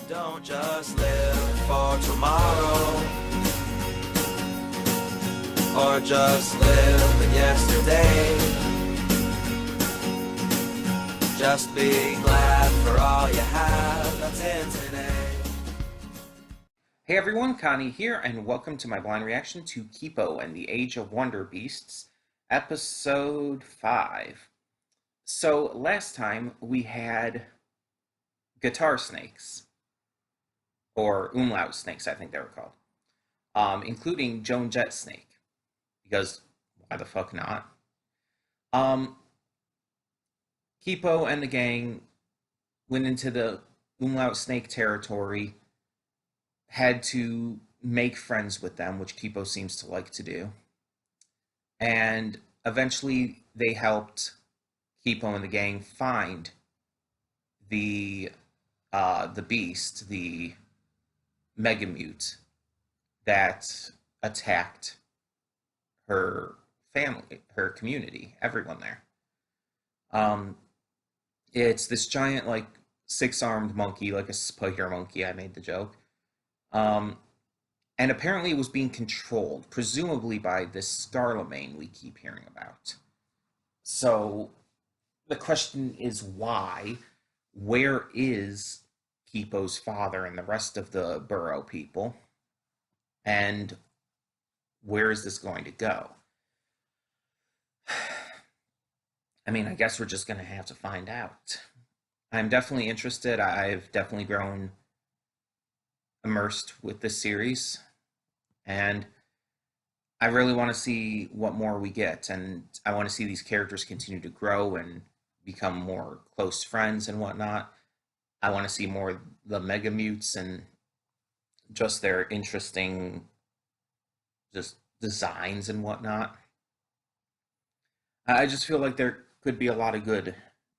Don't just live for tomorrow, or just live in yesterday. Just be glad for all you have that's in today. Hey everyone, Connie here, and welcome to my blind reaction to Kipo and the Age of Wonderbeasts, Episode 5. So, last time we had guitar snakes, or umlaut snakes, I think they were called, including Joan Jett Snake, because why the fuck not? Kipo and the gang went into the umlaut snake territory, had to make friends with them, which Kipo seems to like to do. And eventually they helped Kipo and the gang find the beast, the Megamute that attacked her family, her community, everyone there. It's this giant, like, six-armed monkey, like a spider monkey, I made the joke. And apparently it was being controlled, presumably by this Scarlemagne we keep hearing about. So the question is why? Where is Kipo's father and the rest of the Burrow people? And where is this going to go? I mean, I guess we're just going to have to find out. I'm definitely interested. I've definitely grown immersed with this series, and I really want to see what more we get, and I want to see these characters continue to grow and become more close friends and whatnot. I want to see more of the Megamutes and just their interesting just designs and whatnot. I just feel like there could be a lot of good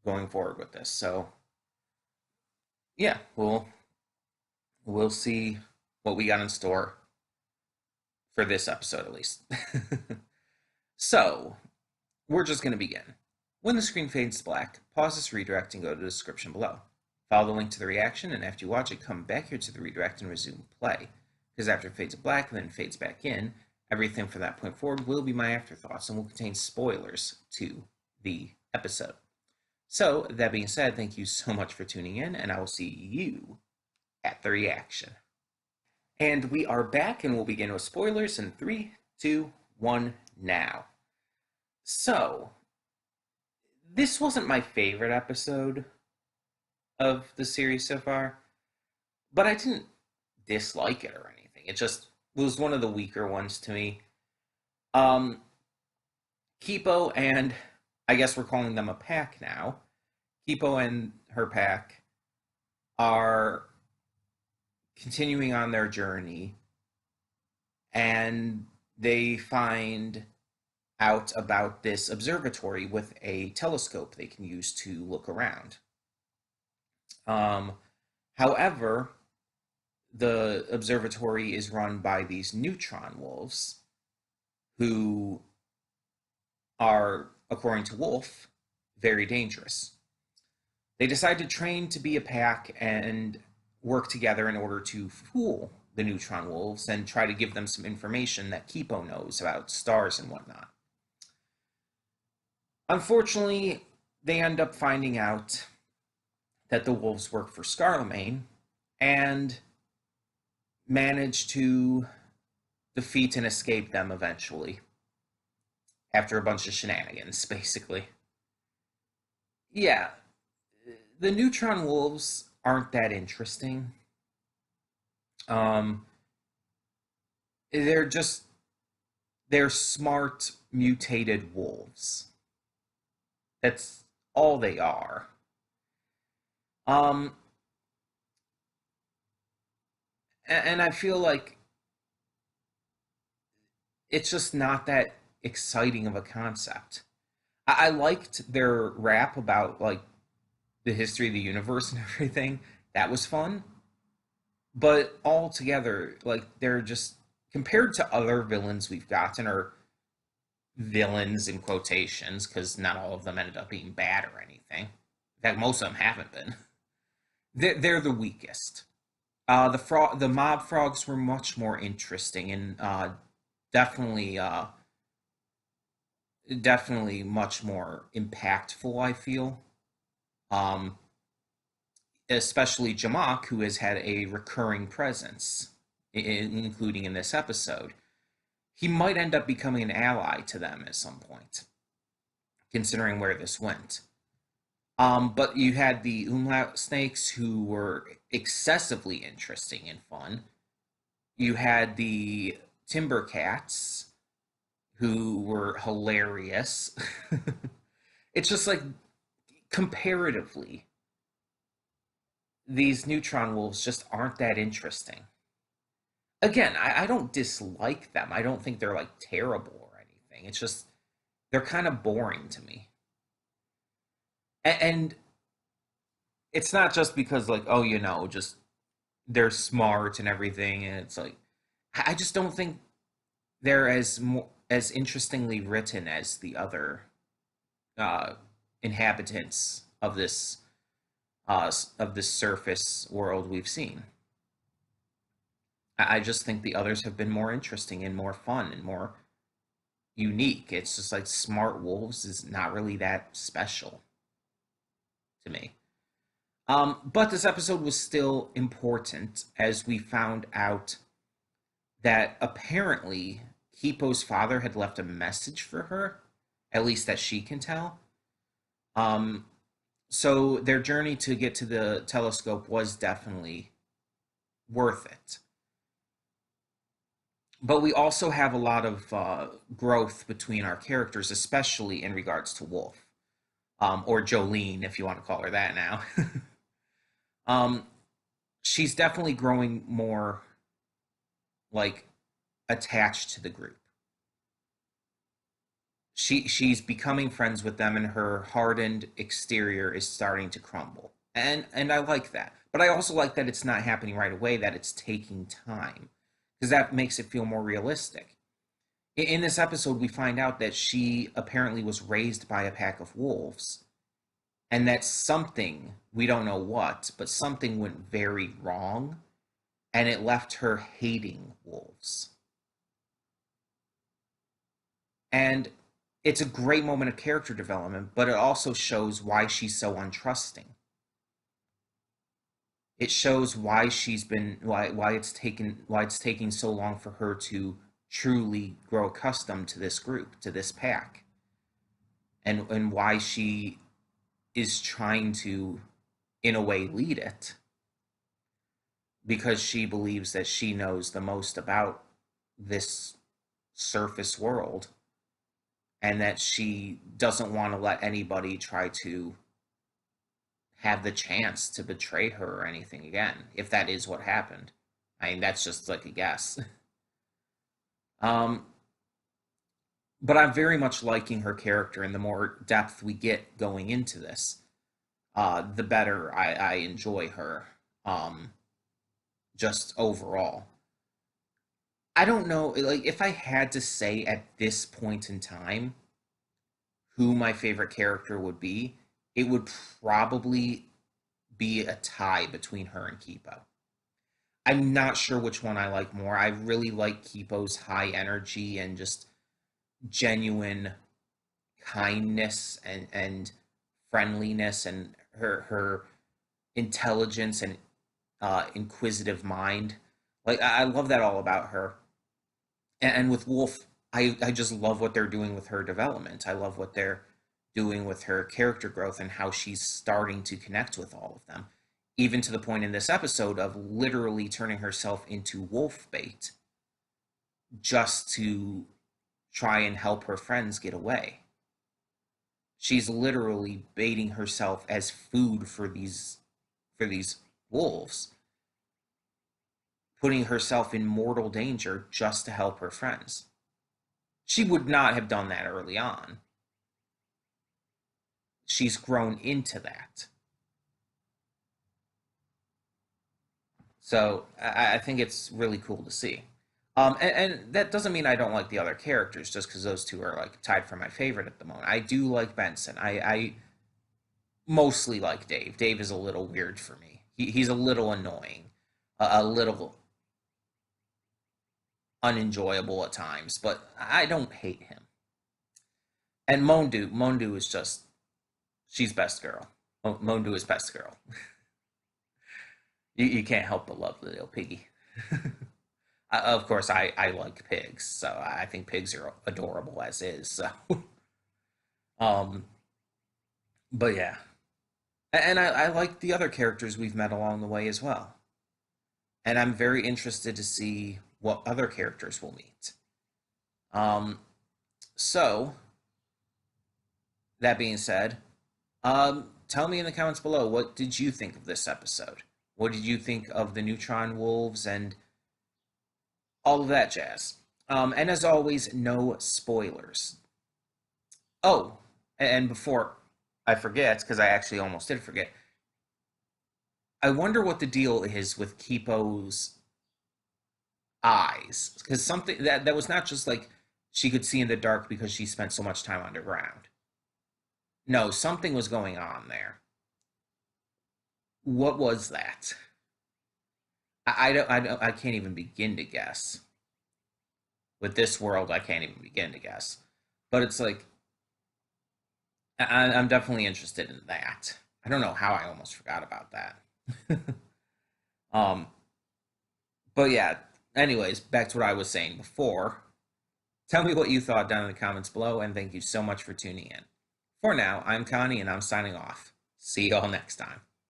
going forward with this. So yeah, we'll see what we got in store for this episode at least. So we're just going to begin. When the screen fades to black, pause this redirect and go to the description below. Follow the link to the reaction, and after you watch it, come back here to the redirect and resume play. Because after it fades to black and then fades back in, everything from that point forward will be my afterthoughts and will contain spoilers to the episode. So, that being said, thank you so much for tuning in, and I will see you at the reaction. And we are back, and we'll begin with spoilers in 3, 2, 1, now. So, this wasn't my favorite episode of the series so far, but I didn't dislike it or anything. It just was one of the weaker ones to me. Kipo and, I guess we're calling them a pack now, Kipo and her pack are continuing on their journey, and they find out about this observatory with a telescope they can use to look around. However, the observatory is run by these neutron wolves who are, according to Wolf, very dangerous. They decide to train to be a pack and work together in order to fool the neutron wolves and try to give them some information that Kipo knows about stars and whatnot. Unfortunately, they end up finding out that the wolves work for Scarlemagne and manage to defeat and escape them eventually, after a bunch of shenanigans, basically. Yeah, the neutron wolves aren't that interesting. They're smart, mutated wolves. That's all they are. And I feel like it's just not that exciting of a concept. I liked their rap about, like, the history of the universe and everything. That was fun. But altogether, like, they're just, compared to other villains we've gotten, or villains in quotations, because not all of them ended up being bad or anything. In fact, most of them haven't been. They're the weakest. The mob frogs were much more interesting and definitely definitely much more impactful. I feel, um, especially Jamak, who has had a recurring presence, including in this episode. He might end up becoming an ally to them at some point, considering where this went. But you had the umlaut snakes who were excessively interesting and fun. You had the timber cats who were hilarious. It's just like comparatively, these neutron wolves just aren't that interesting. Again, I don't dislike them. I don't think they're like terrible or anything. It's just they're kind of boring to me. And it's not just because like, oh, just they're smart and everything, and it's like I just don't think they're as interestingly written as the other uh, inhabitants of this surface world we've seen. I just think the others have been more interesting and more fun and more unique. It's just like Smart Wolves is not really that special to me. But this episode was still important as we found out that apparently Kipo's father had left a message for her, at least that she can tell. Um, so their journey to get to the telescope was definitely worth it. But we also have a lot of growth between our characters, especially in regards to Wolf, or Jolene, if you want to call her that now. um, she's definitely growing more like attached to the group. She's becoming friends with them, and her hardened exterior is starting to crumble, and I like that. But I also like that it's not happening right away; that it's taking time, because that makes it feel more realistic. In this episode, we find out that she apparently was raised by a pack of wolves, and that something, we don't know what, but something went very wrong, and it left her hating wolves. And it's a great moment of character development, but it also shows why she's so untrusting. It shows why she's been why it's taking so long for her to truly grow accustomed to this group, to this pack, and why she is trying to, in a way, lead it, because she believes that she knows the most about this surface world, and that she doesn't want to let anybody try to have the chance to betray her or anything again, if that is what happened. I mean, that's just like a guess. um, but I'm very much liking her character, and the more depth we get going into this, the better I enjoy her. Um, just overall, I don't know. Like, if I had to say at this point in time who my favorite character would be, it would probably be a tie between her and Kipo. I'm not sure which one I like more. I really like Kipo's high energy and just genuine kindness and friendliness, and her intelligence and inquisitive mind. Like I love that all about her. And with Wolf, I just love what they're doing with her development. I love what they're doing with her character growth and how she's starting to connect with all of them. Even to the point in this episode of literally turning herself into wolf bait just to try and help her friends get away. She's literally baiting herself as food for these wolves, putting herself in mortal danger just to help her friends. She would not have done that early on. She's grown into that. So I think it's really cool to see. And that doesn't mean I don't like the other characters just because those two are like tied for my favorite at the moment. I do like Benson. I mostly like Dave. Dave is a little weird for me. He's a little annoying. a little unenjoyable at times, but I don't hate him. And Mondu is just, she's best girl. Mondu is best girl. You can't help but love the little piggy. Of course, I like pigs, so I think pigs are adorable as is. So, um, but yeah, and I like the other characters we've met along the way as well. And I'm very interested to see what other characters we'll meet. Um, so that being said, tell me in the comments below, what did you think of this episode? What did you think of the Neutron Wolves and all of that jazz? And as always, no spoilers. Oh, and before I forget, because I actually almost did forget, I wonder what the deal is with Kipo's eyes. Because something that was not just like she could see in the dark because she spent so much time underground. No, something was going on there. What was that? I can't even begin to guess. With this world, I can't even begin to guess. But it's like, I'm definitely interested in that. I don't know how I almost forgot about that. um, but yeah, anyways, back to what I was saying before. Tell me what you thought down in the comments below, and thank you so much for tuning in. For now, I'm Connie, and I'm signing off. See you all next time.